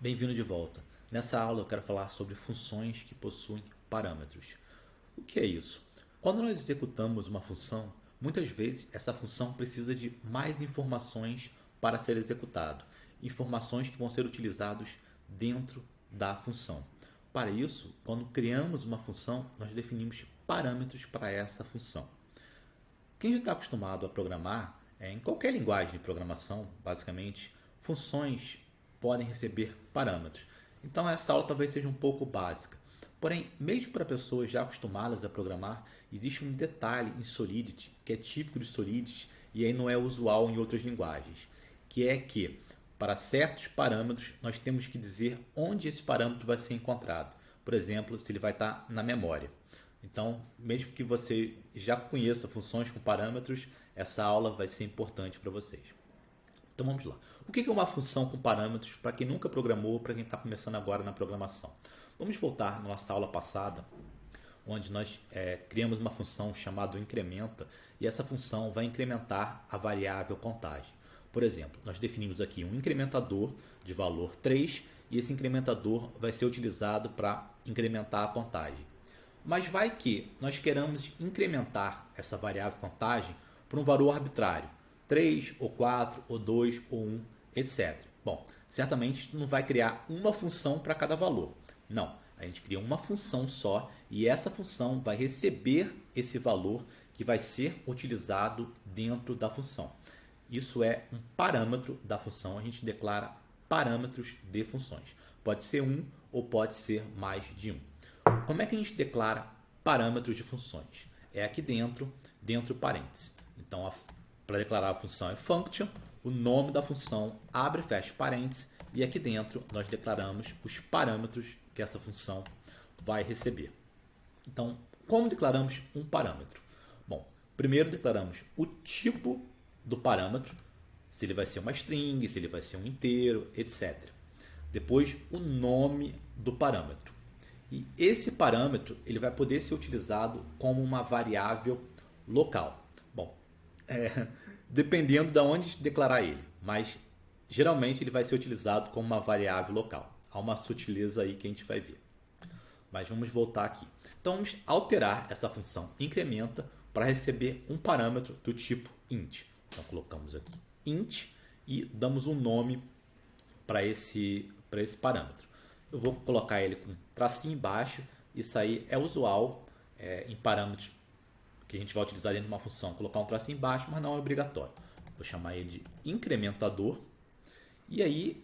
Bem-vindo de volta. Nessa aula eu quero falar sobre funções que possuem parâmetros. O que é isso? Quando nós executamos uma função, muitas vezes essa função precisa de mais informações para ser executado, informações que vão ser utilizadas dentro da função. Para isso, quando criamos uma função, nós definimos parâmetros para essa função. Quem já está acostumado a programar, em qualquer linguagem de programação, basicamente, funções podem receber parâmetros. Então essa aula talvez seja um pouco básica. Porém, mesmo para pessoas já acostumadas a programar, existe um detalhe em Solidity que é típico de Solidity e aí não é usual em outras linguagens, que é que para certos parâmetros nós temos que dizer onde esse parâmetro vai ser encontrado. Por exemplo, se ele vai estar na memória. Então, mesmo que você já conheça funções com parâmetros, essa aula vai ser importante para vocês. Então vamos lá. O que é uma função com parâmetros para quem nunca programou, para quem está começando agora na programação? Vamos voltar na nossa aula passada, onde nós criamos uma função chamada incrementa, e essa função vai incrementar a variável contagem. Por exemplo, nós definimos aqui um incrementador de valor 3, e esse incrementador vai ser utilizado para incrementar a contagem. Mas vai que nós queramos incrementar essa variável contagem por um valor arbitrário, 3 ou 4 ou 2 ou 1, etc. Bom, certamente não vai criar uma função para cada valor. Não, a gente cria uma função só e essa função vai receber esse valor que vai ser utilizado dentro da função. Isso é um parâmetro da função, a gente declara parâmetros de funções. Pode ser um ou pode ser mais de um. Como é que a gente declara parâmetros de funções? É aqui dentro parênteses. Então, para declarar a função é function, o nome da função abre e fecha parênteses e aqui dentro nós declaramos os parâmetros que essa função vai receber. Então, como declaramos um parâmetro? Bom, primeiro declaramos o tipo do parâmetro, se ele vai ser uma string, se ele vai ser um inteiro, etc. Depois, o nome do parâmetro. E esse parâmetro ele vai poder ser utilizado como uma variável local. Bom, dependendo de onde declarar ele, mas geralmente ele vai ser utilizado como uma variável local. Há uma sutileza aí que a gente vai ver. Mas vamos voltar aqui. Então vamos alterar essa função incrementa para receber um parâmetro do tipo int. Então colocamos aqui int e damos um nome para esse parâmetro. Eu vou colocar ele com tracinho embaixo. Isso aí é usual em parâmetros que a gente vai utilizar dentro de uma função. Colocar um tracinho embaixo, mas não é obrigatório. Vou chamar ele de incrementador. E aí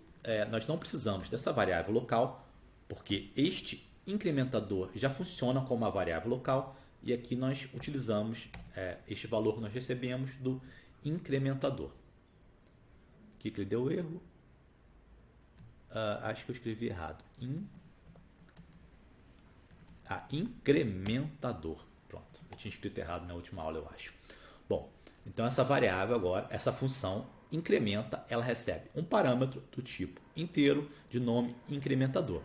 nós não precisamos dessa variável local, porque este incrementador já funciona como uma variável local. E aqui nós utilizamos este valor que nós recebemos do incrementador. Aqui que ele deu erro. Acho que eu escrevi errado. Incrementador. Pronto, eu tinha escrito errado na última aula, eu acho. Bom, então essa variável agora, essa função incrementa, ela recebe um parâmetro do tipo inteiro de nome incrementador.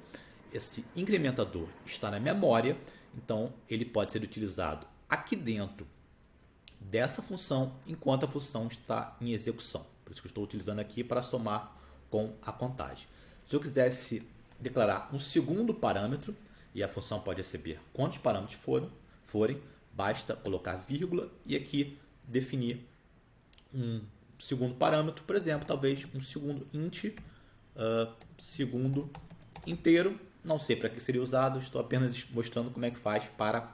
Esse incrementador está na memória, então ele pode ser utilizado aqui dentro dessa função enquanto a função está em execução. Por isso que eu estou utilizando aqui para somar com a contagem. Se eu quisesse declarar um segundo parâmetro, e a função pode receber quantos parâmetros forem, basta colocar vírgula e aqui definir um segundo parâmetro, por exemplo, talvez um segundo int, segundo inteiro, não sei para que seria usado, estou apenas mostrando como é que faz para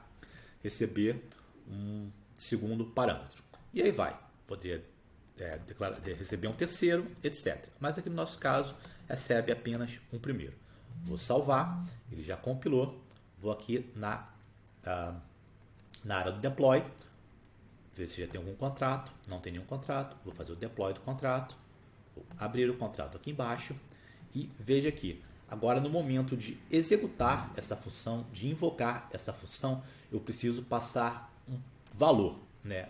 receber um segundo parâmetro. E aí vai, poderia receber um terceiro, etc. Mas aqui no nosso caso, recebe apenas um primeiro. Vou salvar, ele já compilou. Vou aqui na área do deploy, ver se já tem algum contrato. Não tem nenhum contrato. Vou fazer o deploy do contrato. Vou abrir o contrato aqui embaixo. E veja aqui, agora no momento de executar essa função, de invocar essa função, eu preciso passar um valor.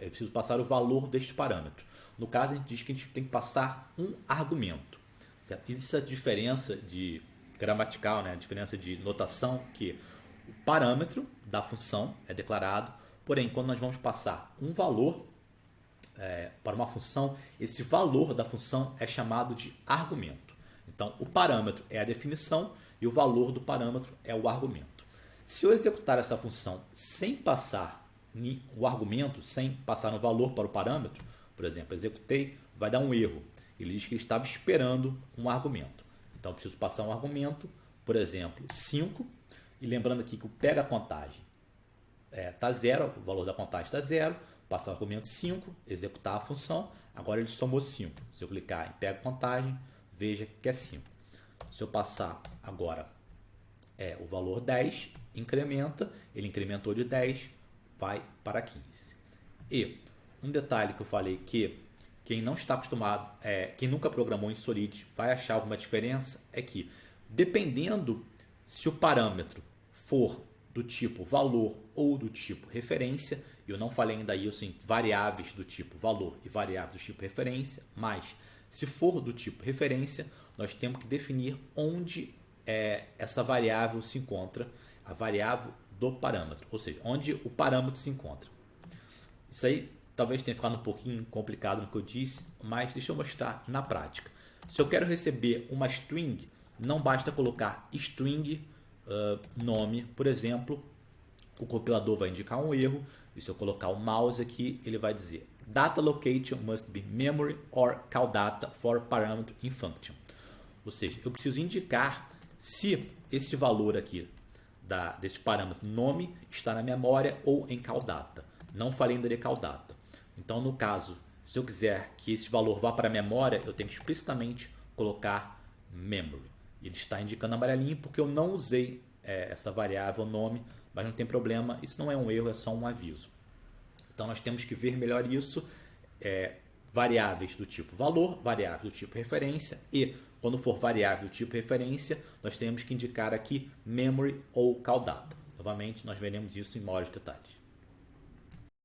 Eu preciso passar o valor deste parâmetro. No caso, a gente diz que a gente tem que passar um argumento. Certo? Existe a diferença de gramatical, a diferença de notação, que o parâmetro da função é declarado, porém, quando nós vamos passar um valor para uma função, esse valor da função é chamado de argumento. Então, o parâmetro é a definição e o valor do parâmetro é o argumento. Se eu executar essa função sem passar o argumento, sem passar um valor para o parâmetro, por exemplo, executei, vai dar um erro. Ele diz que ele estava esperando um argumento. Então, eu preciso passar um argumento, por exemplo, 5, e lembrando aqui que o pega contagem está zero, o valor da contagem está zero, passar o argumento 5, executar a função, agora ele somou 5. Se eu clicar em pega contagem, veja que é 5. Se eu passar agora o valor 10, incrementa, ele incrementou de 10, vai para 15. E um detalhe que eu falei que quem não está acostumado, quem nunca programou em Solid vai achar alguma diferença, é que dependendo se o parâmetro for do tipo valor ou do tipo referência, eu não falei ainda isso em variáveis do tipo valor e variáveis do tipo referência, mas se for do tipo referência, nós temos que definir onde essa variável se encontra, a variável do parâmetro, ou seja, onde o parâmetro se encontra. Isso aí talvez tenha ficado um pouquinho complicado no que eu disse, mas deixa eu mostrar na prática. Se eu quero receber uma string, não basta colocar string nome, por exemplo, o compilador vai indicar um erro, e se eu colocar o mouse aqui, ele vai dizer data location must be memory or call data for parameter in function. Ou seja, eu preciso indicar se esse valor aqui desse parâmetro nome está na memória ou em call data. Não falei ainda de call data. Então, no caso, se eu quiser que esse valor vá para a memória, eu tenho que explicitamente colocar memory. Ele está indicando amarelinho porque eu não usei essa variável nome, mas não tem problema, isso não é um erro, é só um aviso. Então, nós temos que ver melhor isso, variáveis do tipo valor, variáveis do tipo referência e, quando for variável do tipo referência, nós temos que indicar aqui memory ou call data. Novamente, nós veremos isso em maiores detalhes.